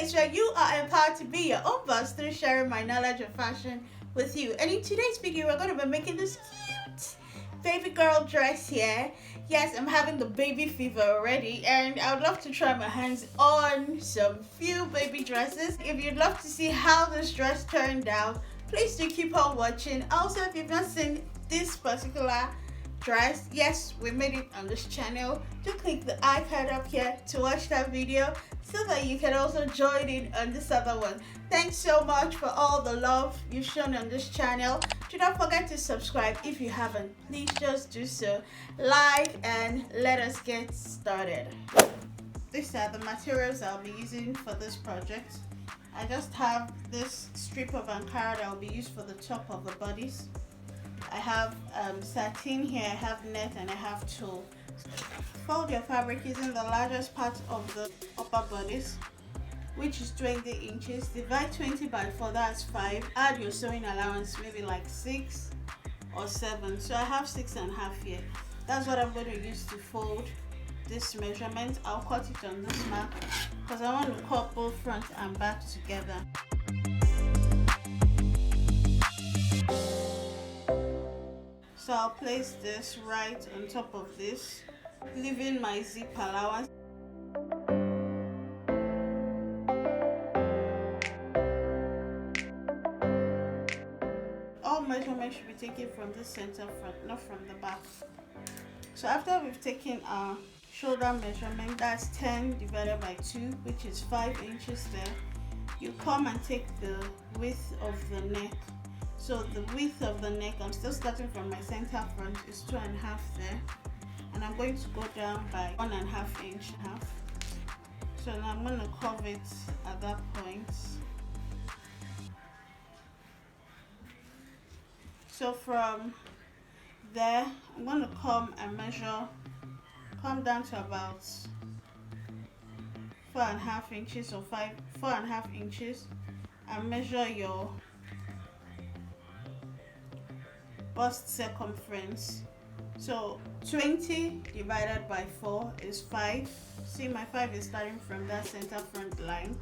place where you are empowered to be your own boss through sharing my knowledge of fashion with you. And in today's video, we're going to be making this cute baby girl dress here. Yes, I'm having the baby fever already, and I would love to try my hands on some few baby dresses. If you'd love to see how this dress turned out, please do keep on watching. Also, if you've not seen this particular dress, yes, we made it on this channel, do click the icon up here to watch that video so that you can also join in on this other one. Thanks so much for all the love you've shown on this channel. Do not forget to subscribe if you haven't. Please just do so. Like, and let us get started. These are the materials I'll be using for this project. I just have this strip of Ankara that will be used for the top of the bodice. I have satin here, I have net, and I have tulle. Fold your fabric using the largest part of the upper bodice, which is 20 inches. Divide 20 by 4, that's 5. Add your sewing allowance, maybe like 6 or 7. So I have 6.5 here. That's what I'm going to use to fold this measurement. I'll cut it on this mark because I want to cut both front and back together. So I'll place this right on top of this, leaving my zip allowance. All measurements should be taken from the center front, not from the back. So after we've taken our shoulder measurement, that's 10 divided by 2, which is 5 inches there. You come and take the width of the neck. So the width of the neck, I'm still starting from my center front, is 2.5 there, and I'm going to go down by 1.5 inch. So now I'm going to curve it at that point. So from there, I'm going to come and measure, come down to about 4.5 inches or 4.5 inches, and measure your bust circumference. So 20 divided by 4 is 5. See, my 5 is starting from that center front line,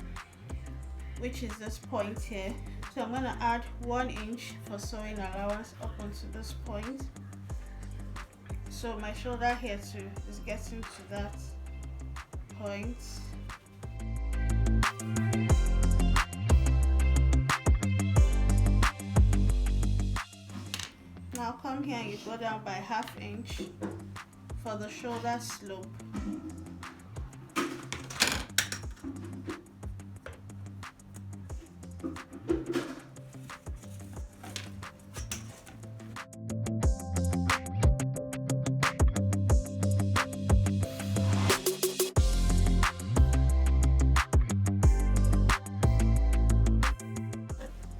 which is this point here. So I'm going to add 1 inch for sewing allowance up onto this point. So my shoulder here too is getting to that point. Now come here and you go down by 1/2 inch for the shoulder slope.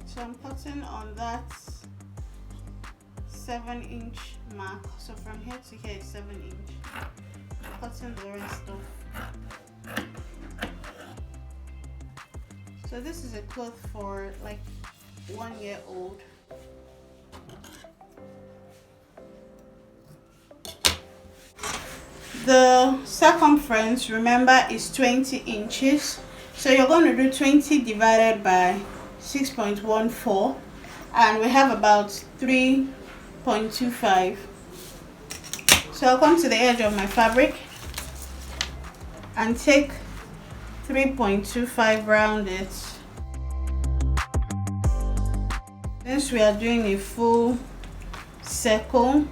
So I'm cutting on that 7 inch mark. So from here to here is 7 inch. I'm cutting the rest off. So this is a cloth for like 1 year old. The circumference, remember, is 20 inches. So you're going to do 20 divided by 6.14, and we have about 3.25. So I'll come to the edge of my fabric and take 3.25, round it. Since we are doing a full circle,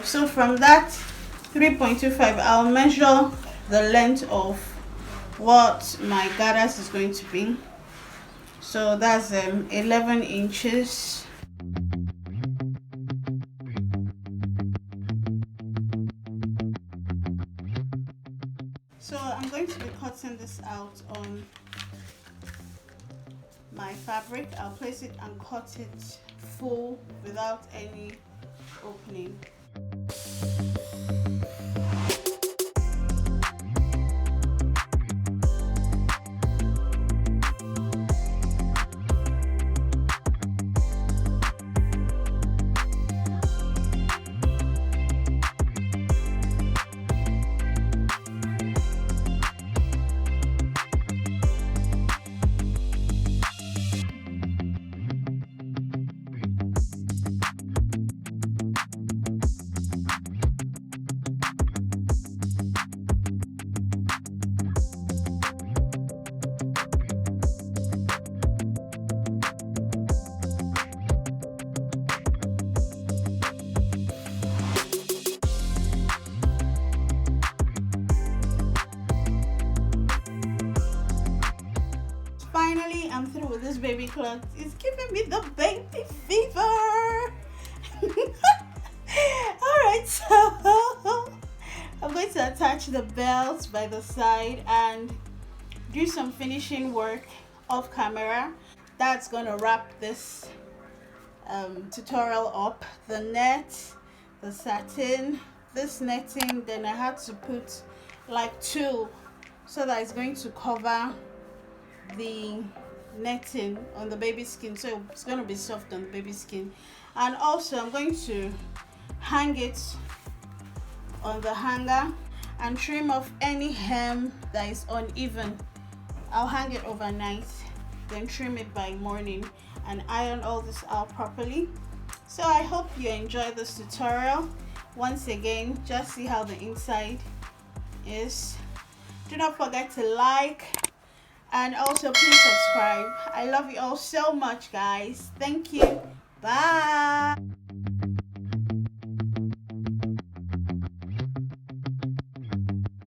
so from that 3.25, I'll measure the length of what my garters is going to be. So that's 11 inches. So I'm going to be cutting this out on my fabric. I'll place it and cut it full without any opening. finally I'm through with this baby cloth. It's giving me the baby fever. Alright, so I'm going to attach the belts by the side and do some finishing work off camera. That's gonna wrap this tutorial up. The net, the satin, this netting, then I had to put like two so that it's going to cover the netting on the baby skin, so it's going to be soft on the baby skin. And also I'm going to hang it on the hanger and trim off any hem that is uneven. I'll hang it overnight, then trim it by morning and iron all this out properly. So I hope you enjoy this tutorial. Once again, just see how the inside is. Do not forget to like and also please subscribe. I love you all so much, guys. Thank you. Bye.